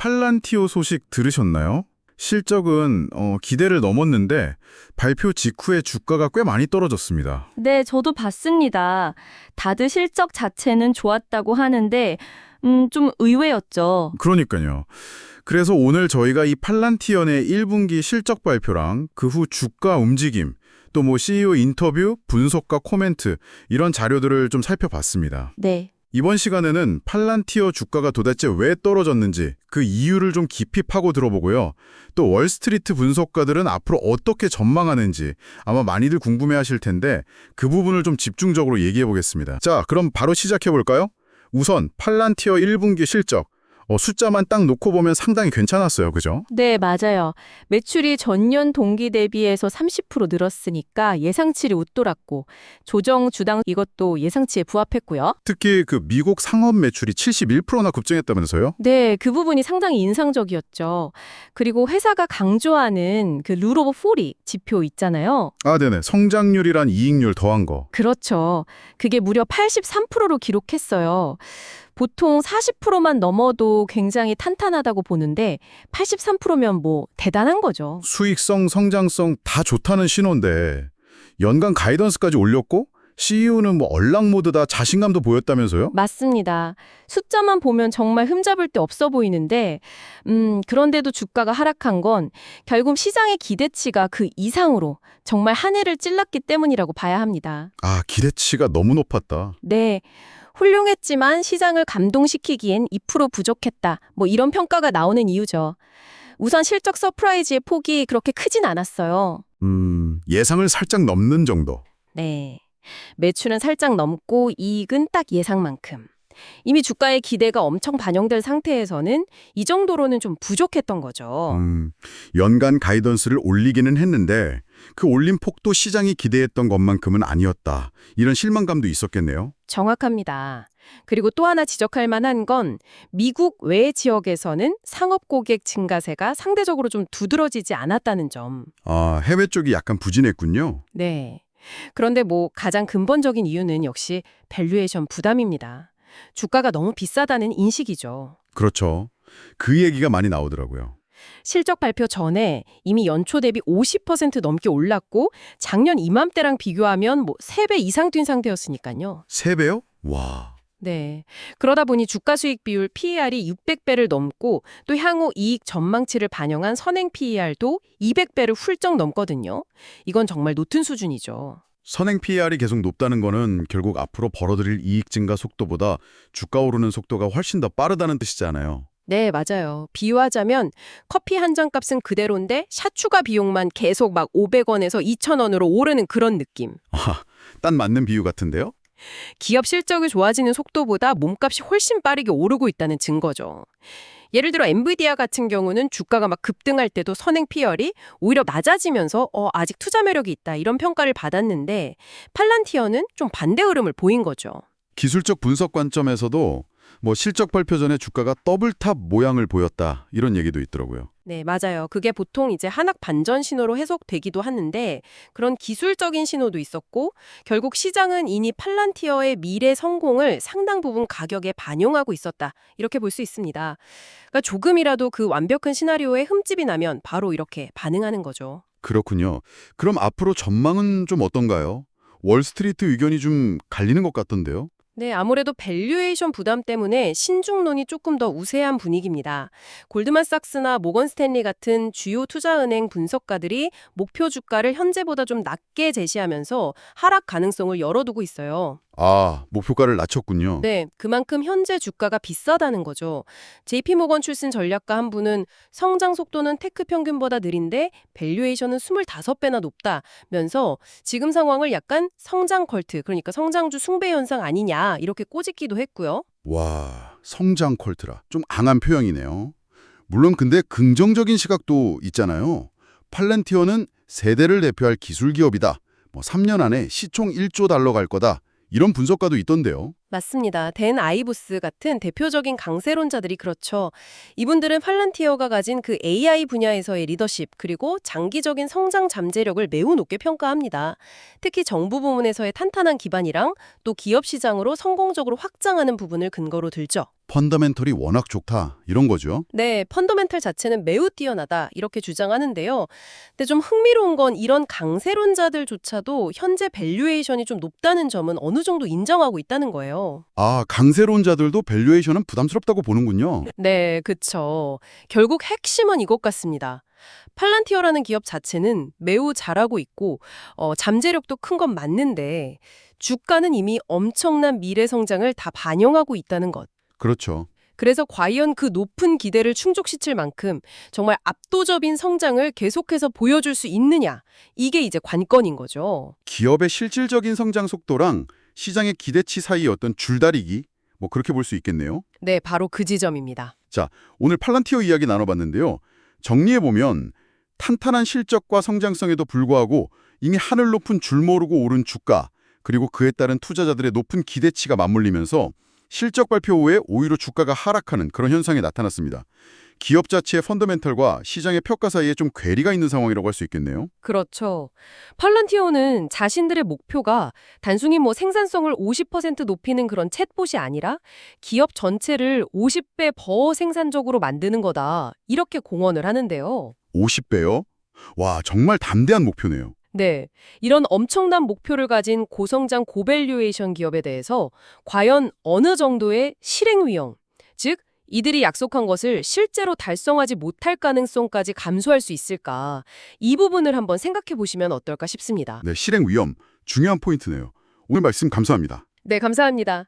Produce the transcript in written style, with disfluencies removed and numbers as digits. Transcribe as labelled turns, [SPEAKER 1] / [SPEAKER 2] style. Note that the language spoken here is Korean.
[SPEAKER 1] 팔란티오 소식 들으셨나요? 실적은 기대를 넘었는데 발표 직후에 주가가 꽤 많이 떨어졌습니다.
[SPEAKER 2] 네, 저도 봤습니다. 다들 실적 자체는 좋았다고 하는데, 좀 의외였죠.
[SPEAKER 1] 그러니까요. 그래서 오늘 저희가 이 팔란티언의 1분기 실적 발표랑 그 후 주가 움직임, 또 CEO 인터뷰, 분석과 코멘트 이런 자료들을 좀 살펴봤습니다.
[SPEAKER 2] 네.
[SPEAKER 1] 이번 시간에는 팔란티어 주가가 도대체 왜 떨어졌는지 그 이유를 좀 깊이 파고 들어보고요. 또 월스트리트 분석가들은 앞으로 어떻게 전망하는지 아마 많이들 궁금해하실 텐데 그 부분을 좀 집중적으로 얘기해 보겠습니다. 자, 그럼 바로 시작해 볼까요? 우선 팔란티어 1분기 실적. 숫자만 딱 놓고 보면 상당히 괜찮았어요. 그죠?
[SPEAKER 2] 네, 맞아요. 매출이 전년 동기 대비해서 30% 늘었으니까 예상치를 웃돌았고, 조정 주당 이것도 예상치에 부합했고요.
[SPEAKER 1] 특히 그 미국 상업 매출이 71%나 급증했다면서요?
[SPEAKER 2] 네, 그 부분이 상당히 인상적이었죠. 그리고 회사가 강조하는 그 룰 오브 40 지표 있잖아요.
[SPEAKER 1] 아, 네네. 성장률이란 이익률 더한 거.
[SPEAKER 2] 그렇죠. 그게 무려 83%로 기록했어요. 보통 40%만 넘어도 굉장히 탄탄하다고 보는데 83%면 뭐 대단한 거죠.
[SPEAKER 1] 수익성, 성장성 다 좋다는 신호인데 연간 가이던스까지 올렸고 CEO는 뭐 얼락 모드다 자신감도 보였다면서요?
[SPEAKER 2] 맞습니다. 숫자만 보면 정말 흠잡을 데 없어 보이는데 그런데도 주가가 하락한 건 결국 시장의 기대치가 그 이상으로 정말 하늘을 찔렀기 때문이라고 봐야 합니다.
[SPEAKER 1] 아, 기대치가 너무 높았다.
[SPEAKER 2] 네. 훌륭했지만 시장을 감동시키기엔 2% 부족했다. 뭐 이런 평가가 나오는 이유죠. 우선 실적 서프라이즈의 폭이 그렇게 크진 않았어요.
[SPEAKER 1] 예상을 살짝 넘는 정도.
[SPEAKER 2] 네. 매출은 살짝 넘고 이익은 딱 예상만큼. 이미 주가의 기대가 엄청 반영된 상태에서는 이 정도로는 좀 부족했던 거죠.
[SPEAKER 1] 연간 가이던스를 올리기는 했는데 그 올린 폭도 시장이 기대했던 것만큼은 아니었다. 이런 실망감도 있었겠네요.
[SPEAKER 2] 정확합니다. 그리고 또 하나 지적할 만한 건 미국 외 지역에서는 상업 고객 증가세가 상대적으로 좀 두드러지지 않았다는 점.
[SPEAKER 1] 아, 해외 쪽이 약간 부진했군요.
[SPEAKER 2] 네. 그런데 뭐 가장 근본적인 이유는 역시 밸류에이션 부담입니다. 주가가 너무 비싸다는 인식이죠.
[SPEAKER 1] 그렇죠. 그 얘기가 많이 나오더라고요.
[SPEAKER 2] 실적 발표 전에 이미 연초 대비 50% 넘게 올랐고 작년 이맘때랑 비교하면 뭐 3배 이상 뛴 상태였으니까요.
[SPEAKER 1] 3배요? 와.
[SPEAKER 2] 네. 그러다 보니 주가 수익 비율 PER이 600배를 넘고 또 향후 이익 전망치를 반영한 선행 PER도 200배를 훌쩍 넘거든요. 이건 정말 높은 수준이죠.
[SPEAKER 1] 선행 PER이 계속 높다는 거는 결국 앞으로 벌어들일 이익 증가 속도보다 주가 오르는 속도가 훨씬 더 빠르다는 뜻이잖아요.
[SPEAKER 2] 네, 맞아요. 비유하자면 커피 한 잔 값은 그대로인데 샷 추가 비용만 계속 막 500원에서 2,000원으로 오르는 그런 느낌.
[SPEAKER 1] 아, 딱 맞는 비유 같은데요?
[SPEAKER 2] 기업 실적이 좋아지는 속도보다 몸값이 훨씬 빠르게 오르고 있다는 증거죠. 예를 들어 엔비디아 같은 경우는 주가가 막 급등할 때도 선행 피열이 오히려 낮아지면서 아직 투자 매력이 있다 이런 평가를 받았는데 팔란티어는 좀 반대 흐름을 보인 거죠.
[SPEAKER 1] 기술적 분석 관점에서도 뭐 실적 발표 전에 주가가 더블탑 모양을 보였다 이런 얘기도 있더라고요.
[SPEAKER 2] 네, 맞아요. 그게 보통 이제 한학 반전 신호로 해석되기도 하는데 그런 기술적인 신호도 있었고 결국 시장은 이미 팔란티어의 미래 성공을 상당 부분 가격에 반영하고 있었다. 이렇게 볼 수 있습니다. 그러니까 조금이라도 그 완벽한 시나리오에 흠집이 나면 바로 이렇게 반응하는 거죠.
[SPEAKER 1] 그렇군요. 그럼 앞으로 전망은 좀 어떤가요? 월스트리트 의견이 좀 갈리는 것 같던데요.
[SPEAKER 2] 네, 아무래도 밸류에이션 부담 때문에 신중론이 조금 더 우세한 분위기입니다. 골드만삭스나 모건 스탠리 같은 주요 투자은행 분석가들이 목표 주가를 현재보다 좀 낮게 제시하면서 하락 가능성을 열어두고 있어요.
[SPEAKER 1] 아, 목표가를 낮췄군요.
[SPEAKER 2] 네, 그만큼 현재 주가가 비싸다는 거죠. JP모건 출신 전략가 한 분은 성장 속도는 테크 평균보다 느린데 밸류에이션은 25배나 높다면서 지금 상황을 약간 성장 컬트, 그러니까 성장주 숭배 현상 아니냐 이렇게 꼬집기도 했고요.
[SPEAKER 1] 와, 성장 컬트라. 좀 강한 표현이네요. 물론 근데 긍정적인 시각도 있잖아요. 팔란티어는 세대를 대표할 기술 기업이다. 3년 안에 시총 1조 달러 갈 거다. 이런 분석가도 있던데요.
[SPEAKER 2] 맞습니다. 댄 아이브스 같은 대표적인 강세론자들이 그렇죠. 이분들은 팔란티어가 가진 그 AI 분야에서의 리더십 그리고 장기적인 성장 잠재력을 매우 높게 평가합니다. 특히 정부 부문에서의 탄탄한 기반이랑 또 기업 시장으로 성공적으로 확장하는 부분을 근거로 들죠.
[SPEAKER 3] 펀더멘털이 워낙 좋다 이런 거죠.
[SPEAKER 2] 네, 펀더멘털 자체는 매우 뛰어나다 이렇게 주장하는데요. 근데 좀 흥미로운 건 이런 강세론자들조차도 현재 밸류에이션이 좀 높다는 점은 어느 정도 인정하고 있다는 거예요.
[SPEAKER 3] 아, 강세론자들도 밸류에이션은 부담스럽다고 보는군요.
[SPEAKER 2] 네, 그쵸. 결국 핵심은 이것 같습니다. 팔란티어라는 기업 자체는 매우 잘하고 있고 잠재력도 큰 건 맞는데 주가는 이미 엄청난 미래 성장을 다 반영하고 있다는 것.
[SPEAKER 3] 그렇죠.
[SPEAKER 2] 그래서 과연 그 높은 기대를 충족시킬 만큼 정말 압도적인 성장을 계속해서 보여줄 수 있느냐, 이게 이제 관건인 거죠.
[SPEAKER 3] 기업의 실질적인 성장 속도랑 시장의 기대치 사이의 어떤 줄다리기 뭐 그렇게 볼 수 있겠네요.
[SPEAKER 2] 네, 바로 그 지점입니다.
[SPEAKER 3] 자, 오늘 팔란티어 이야기 나눠봤는데요. 정리해보면 탄탄한 실적과 성장성에도 불구하고 이미 하늘 높은 줄 모르고 오른 주가 그리고 그에 따른 투자자들의 높은 기대치가 맞물리면서 실적 발표 후에 오히려 주가가 하락하는 그런 현상이 나타났습니다. 기업 자체의 펀더멘털과 시장의 평가 사이에 좀 괴리가 있는 상황이라고 할 수 있겠네요.
[SPEAKER 2] 그렇죠. 팔란티어는 자신들의 목표가 단순히 뭐 생산성을 50% 높이는 그런 챗봇이 아니라 기업 전체를 50배 더 생산적으로 만드는 거다. 이렇게 공언을 하는데요.
[SPEAKER 3] 50배요? 와, 정말 담대한 목표네요.
[SPEAKER 2] 네, 이런 엄청난 목표를 가진 고성장 고밸류에이션 기업에 대해서 과연 어느 정도의 실행 위험, 즉 이들이 약속한 것을 실제로 달성하지 못할 가능성까지 감수할 수 있을까? 이 부분을 한번 생각해 보시면 어떨까 싶습니다.
[SPEAKER 3] 네, 실행 위험, 중요한 포인트네요. 오늘 말씀 감사합니다.
[SPEAKER 2] 네, 감사합니다.